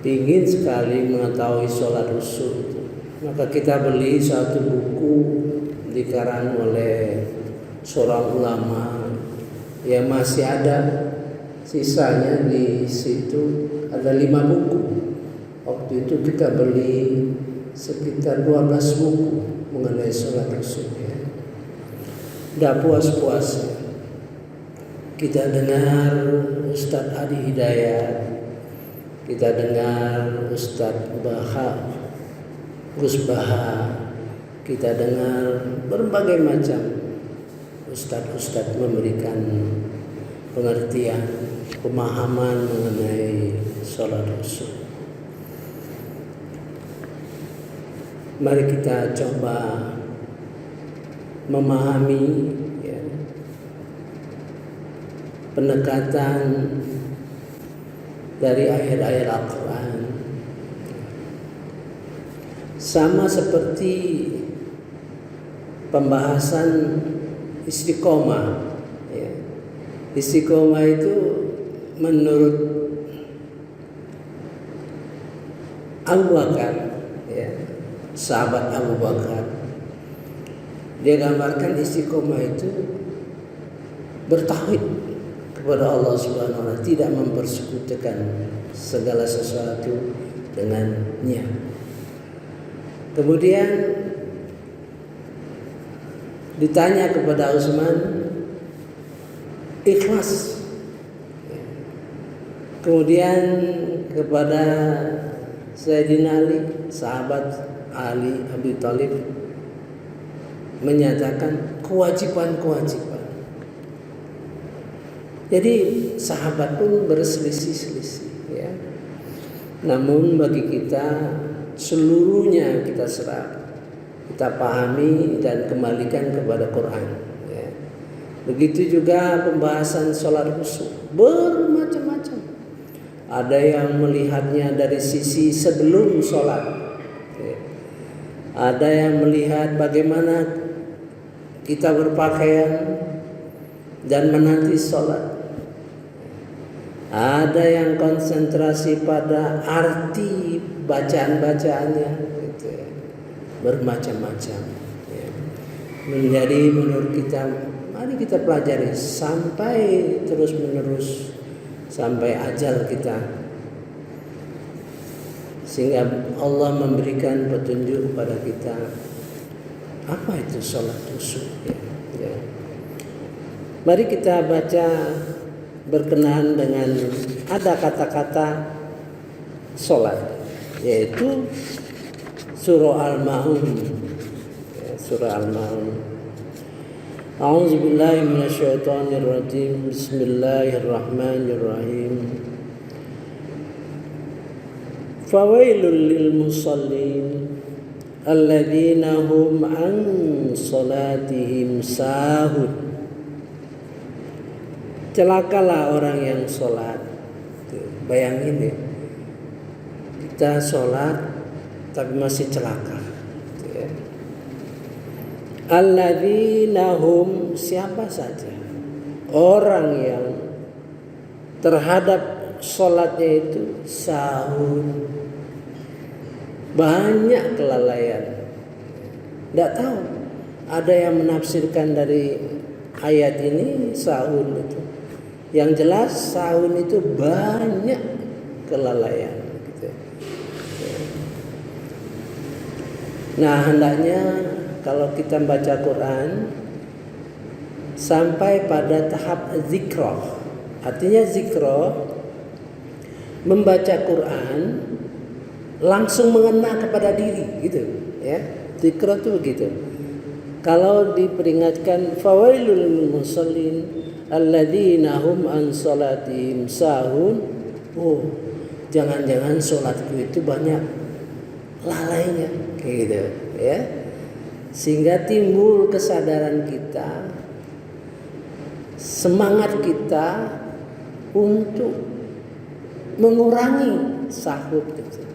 ingin sekali mengetahui sholat khusyuk itu, maka kita beli satu buku dikarang oleh seorang ulama yang masih ada sisanya. Di situ ada 5 buku. Waktu itu kita beli sekitar 12 buku mengenai sholat khusyuk ya. Tidak puas-puasnya kita dengar Ustadz Adi Hidayat, kita dengar Ustadz Gus Baha, kita dengar berbagai macam ustadz-ustadz memberikan pengertian, pemahaman mengenai sholat khusyuk. Mari kita coba memahami ya, pendekatan dari ayat-ayat Al-Quran. Sama seperti pembahasan istiqomah ya. Istiqomah itu menurut Abu Bakar ya, sahabat Abu Bakar, dia gambarkan istiqomah itu bertauhid kepada Allah Subhanahu wa taala, tidak mempersekutukan segala sesuatu dengannya. Kemudian ditanya kepada Utsman, ikhlas. Kemudian kepada Sayyidina Ali, sahabat Ali Abi Thalib, menyatakan kewajiban-kewajiban. Jadi sahabat pun berselisih-selisih ya. Namun bagi kita seluruhnya kita serap, kita pahami dan kembalikan kepada Quran ya. Begitu juga pembahasan sholat khusyuk bermacam-macam. Ada yang melihatnya dari sisi sebelum sholat ya. Ada yang melihat bagaimana kita berpakaian dan menanti sholat. Ada yang konsentrasi pada arti bacaan-bacaannya gitu ya. Bermacam-macam ya. Menjadi menurut kita, mari kita pelajari sampai terus menerus sampai ajal kita, sehingga Allah memberikan petunjuk kepada kita apa itu sholat khusyuk ya. Mari kita baca berkenaan dengan ada kata-kata sholat, yaitu surah Al-Ma'un ya, surah Al-Ma'un. A'udzubillahi minasyaitonirrajim. Bismillahirrahmanirrahim. Fawailul lil musallin alladzina hum an salatihim sahun. Celakalah orang yang sholat. Bayangin ya, kita sholat tapi masih celaka ya. Alladzina hum, siapa saja orang yang terhadap sholatnya itu sahun, banyak kelalaian. Tidak tahu, ada yang menafsirkan dari ayat ini sahun itu, yang jelas sahun itu banyak kelalaian gitu. Nah, hendaknya kalau kita baca Quran sampai pada tahap zikroh. Artinya zikroh, membaca Quran langsung mengena kepada diri gitu ya. Zikroh itu begitu. Kalau diperingatkan fawailul musallin alladzina hum an salatihim sahun, oh jangan-jangan sholatku itu banyak lalainya gitu ya. Sehingga timbul kesadaran kita, semangat kita untuk mengurangi sahut gitu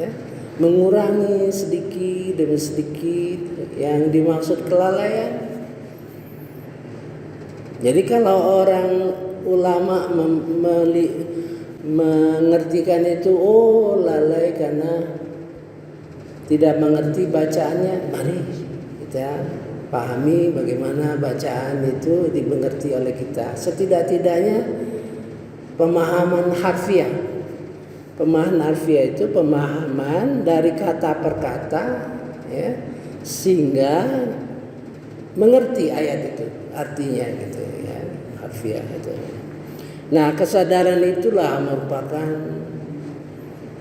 ya. Mengurangi sedikit demi sedikit yang dimaksud kelalaian. Jadi kalau orang ulama mengertikan itu lalai karena tidak mengerti bacaannya. Mari kita pahami bagaimana bacaan itu dimengerti oleh kita. Setidak-tidaknya pemahaman harfiah. Pemahaman harfiah itu pemahaman dari kata per kata, ya, sehingga mengerti ayat itu artinya gitu ya, harfiah itu. Nah, kesadaran itulah merupakan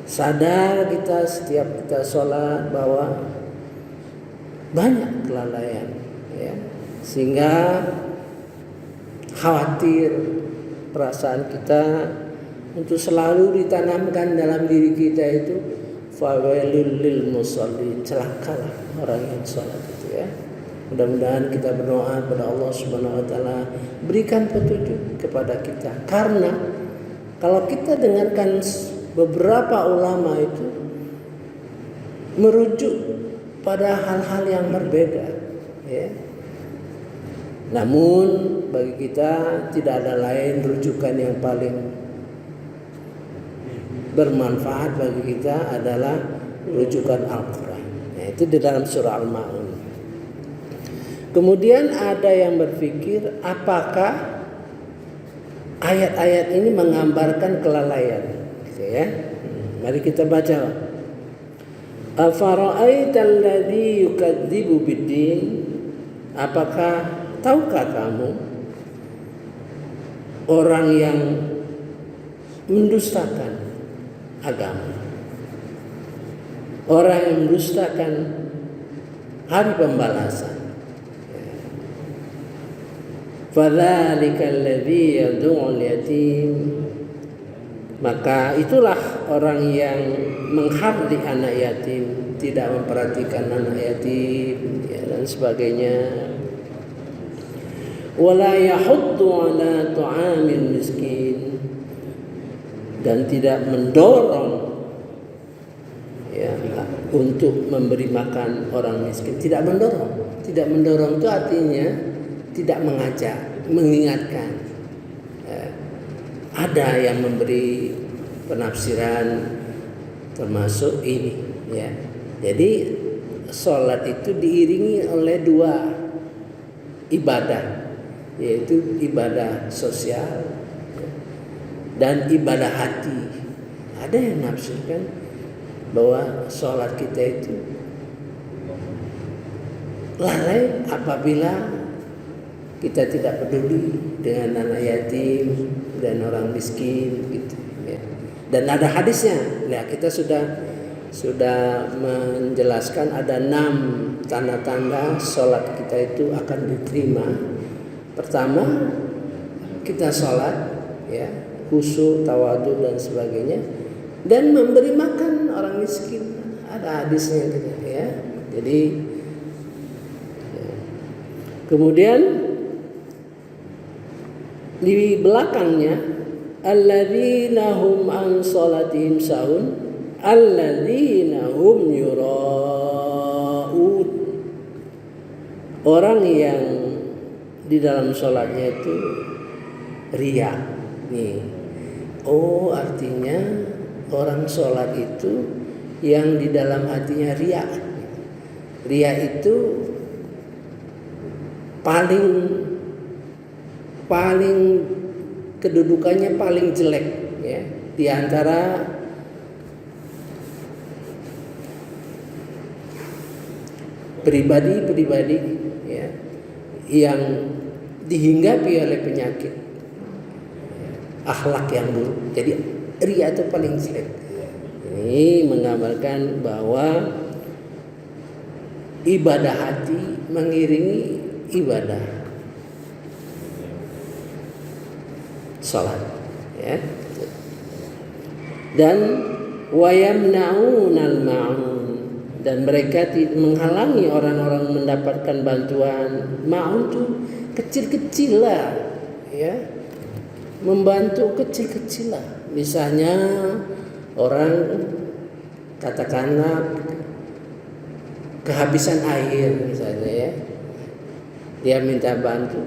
sadar kita setiap kita sholat bahwa banyak kelalaian, ya, sehingga khawatir perasaan kita untuk selalu ditanamkan dalam diri kita itu fawailul lil musallin, celakalah orang yang sholat itu ya. Mudah-mudahan kita berdoa kepada Allah Subhanahu wa taala berikan petunjuk kepada kita, karena kalau kita dengarkan beberapa ulama itu merujuk pada hal-hal yang berbeda, ya. Namun bagi kita tidak ada lain rujukan yang paling bermanfaat bagi kita adalah rujukan Al-Quran, yaitu di dalam surah Al-Ma'un. Kemudian ada yang berpikir apakah ayat-ayat ini menggambarkan kelalaian, gitu ya. Mari kita baca. Afara'aital ladzi yukadzibu biddin, apakah tahukah kamu orang yang mendustakan agama, orang yang mendustakan hari pembalasan. Fadzalikal ladzi yad'ul yatim, maka itulah orang yang menghardik anak yatim, tidak memperhatikan anak yatim, ya, dan sebagainya. Wala yahuddu ala ta'amil miskin, dan tidak mendorong, ya, untuk memberi makan orang miskin. Tidak mendorong itu artinya tidak mengajak, mengingatkan. Ada yang memberi penafsiran termasuk ini, ya. Jadi sholat itu diiringi oleh dua ibadah, yaitu ibadah sosial dan ibadah hati. Ada yang nafsirkan bahwa sholat kita itu lalai apabila kita tidak peduli dengan anak yatim dan orang miskin, gitu, ya. Dan ada hadisnya. Ya, kita sudah menjelaskan ada 6 tanda-tanda sholat kita itu akan diterima. Pertama, kita sholat, ya, khusyuk, tawadhu dan sebagainya, dan memberi makan orang miskin. Ada hadisnya gitu, ya. Jadi kemudian di belakangnya alladzina hum an salatihim sahun alladzina hum yura'un, orang yang di dalam sholatnya itu riya. Nih, artinya orang sholat itu yang di dalam hatinya riya. Riya itu paling kedudukannya paling jelek, ya, di antara pribadi-pribadi, ya, yang dihinggapi oleh penyakit akhlak yang buruk. Jadi riya itu paling jelek. Ini menggambarkan bahwa ibadah hati mengiringi ibadah salat, ya. Dan wayamnaunal ma'un, dan mereka menghalangi orang-orang mendapatkan bantuan. Ma'un itu kecil-kecil lah, ya, membantu kecil-kecil lah. Misalnya orang katakanlah kehabisan air misalnya, ya, dia minta bantu,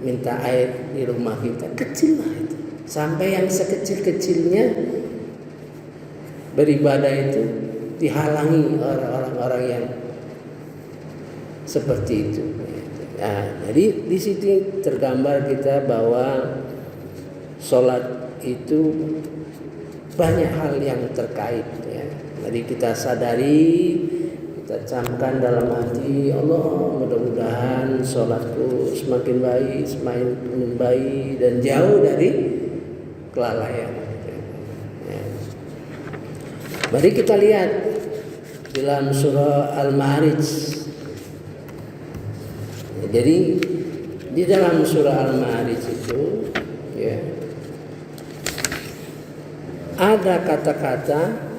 minta air di rumah kita, kecil lah itu, sampai yang sekecil-kecilnya beribadah itu dihalangi oleh orang-orang yang seperti itu. Nah, jadi di sini tergambar kita bahwa sholat itu banyak hal yang terkait ya. Jadi kita sadari, kita camkan dalam hati, Allah mudah-mudahan sholatku semakin baik dan jauh dari kelalaian. Ya. Mari kita lihat dalam surah Al-Ma'arij. Jadi di dalam surah Al-Ma'arij itu ya, ada kata-kata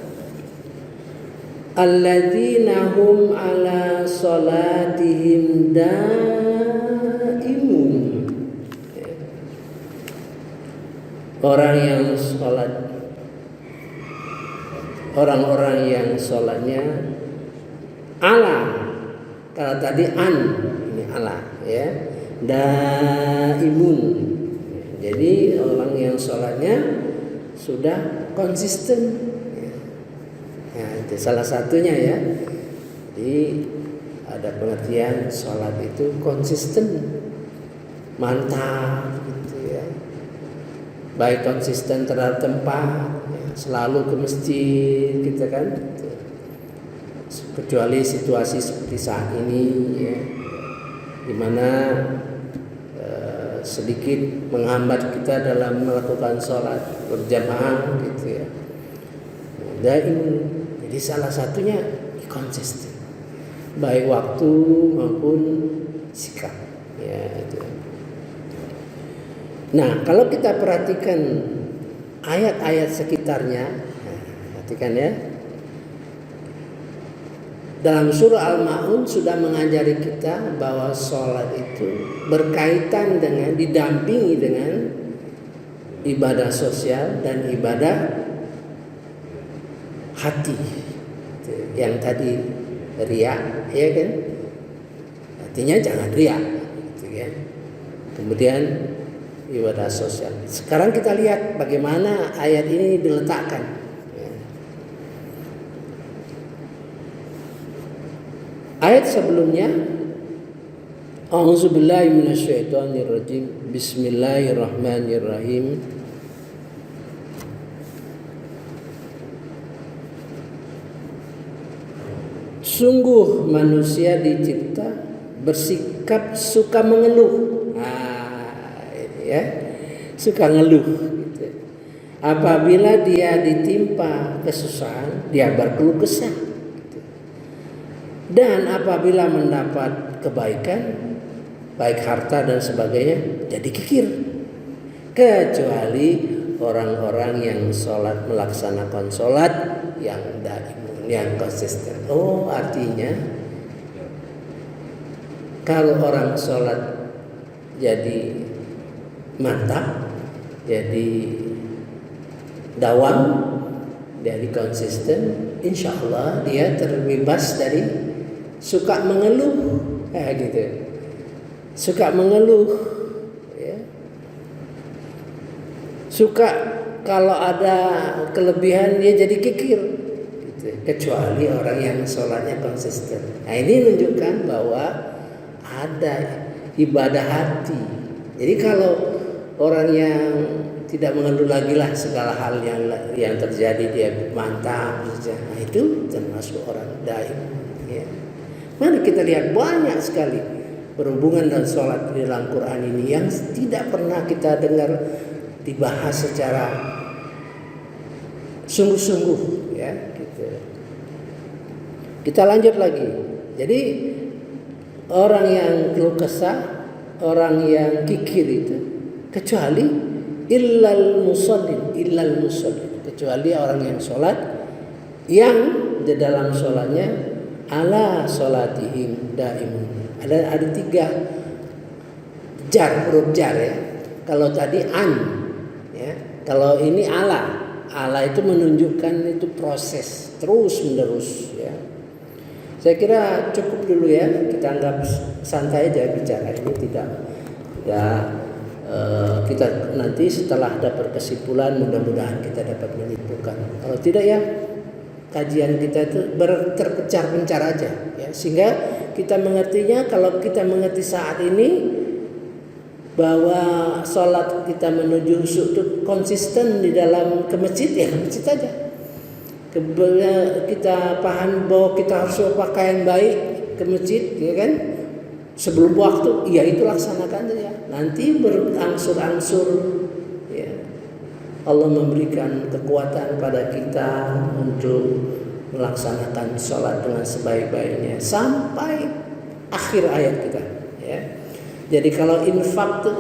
alladzina hum ala salatihim daimun. Orang yang salat, orang-orang yang salatnya ala, kalau tadi an, ini ala ya, daimun. Jadi orang yang salatnya sudah konsisten. Ya, itu salah satunya ya. Jadi ada pengertian sholat itu konsisten, mantap gitu ya. Baik konsisten terhadap tempat, ya, selalu ke masjid gitu kan. Kecuali situasi seperti saat ini ya, dimana sedikit menghambat kita dalam melakukan sholat berjamaah gitu ya. Jadi salah satunya konsisten, baik waktu maupun sikap. Ya, itu. Nah, kalau kita perhatikan ayat-ayat sekitarnya, perhatikan ya. Dalam surah Al-Ma'un sudah mengajari kita bahwa sholat itu berkaitan dengan, didampingi dengan ibadah sosial dan ibadah hati. Yang tadi riya, ya kan? Artinya jangan riya, gitu kan? Kemudian ibadah sosial. Sekarang kita lihat bagaimana ayat ini diletakkan. Ayat sebelumnya, A'udzubillahi minasyaitonirrajim. Bismillahirrahmanirrahim. Sungguh manusia dicipta bersikap suka mengeluh. Nah, ya, suka ngeluh. Gitu. Apabila dia ditimpa kesusahan, dia berkeluh kesah. Dan apabila mendapat kebaikan, baik harta dan sebagainya, jadi kikir. Kecuali orang-orang yang sholat, melaksanakan sholat yang daimun, yang konsisten. Oh, artinya kalau orang sholat jadi mantap, jadi dawam, jadi konsisten, insya Allah dia terbebas dari suka mengeluh, gitu. Suka mengeluh, ya. Suka kalau ada kelebihan dia jadi kikir, gitu. Kecuali orang yang sholatnya konsisten. Nah, ini menunjukkan bahwa ada ibadah hati. Jadi kalau orang yang tidak mengeluh lagi lah segala hal yang terjadi, dia mantap, nah itu termasuk orang daim. Ya. Mari kita lihat banyak sekali berhubungan dan sholat di dalam Quran ini yang tidak pernah kita dengar dibahas secara sungguh-sungguh, ya. Gitu. Kita lanjut lagi. Jadi orang yang keluh kesah, orang yang kikir itu, kecuali illal musallin, kecuali orang yang sholat yang di dalam sholatnya ala sholatihim daimun. Ada 3 jar, huruf jar ya. Kalau tadi an, ya. Kalau ini ala. Ala itu menunjukkan itu proses terus menerus, ya. Saya kira cukup dulu ya. Kita anggap santai aja bicara ini, tidak kita nanti setelah dapat kesimpulan, mudah-mudahan kita dapat menyimpulkan. Kalau tidak ya kajian kita itu terpencar-pencar aja ya, sehingga kita mengertinya. Kalau kita mengerti saat ini bahwa sholat kita menuju usuk itu konsisten di dalam ke masjid, ya ke masjid aja. Kita paham bahwa kita harus berpakaian baik ke masjid, ya kan, sebelum waktu, ya itu laksanakan saja. Nanti berangsur-angsur ya, Allah memberikan kekuatan pada kita untuk melaksanakan sholat dengan sebaik-baiknya sampai akhir hayat kita ya. Jadi kalau infak tuh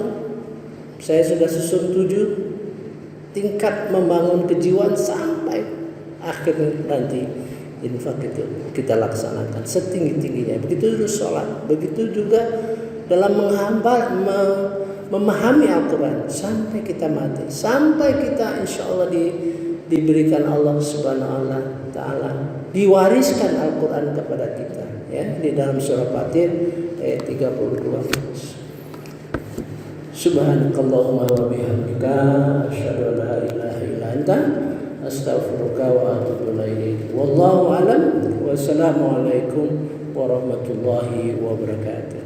saya sudah susun 7 tingkat membangun kejiwaan sampai akhir nanti infak itu kita laksanakan setinggi-tingginya. Begitu juga sholat, begitu juga dalam memahami Al-Quran sampai kita mati, sampai kita insya Allah diberikan Allah Subhanahu wa Ta'ala, diwariskan Al-Quran kepada kita ya, di dalam surah Fatir ayat 32. Subhanakallahumma wa bihamdika asyhadu an la ilaha illa anta astaghfiruka wa atubu ilaik. Wallahu a'lam. Wassalamu alaikum warahmatullahi wabarakatuh.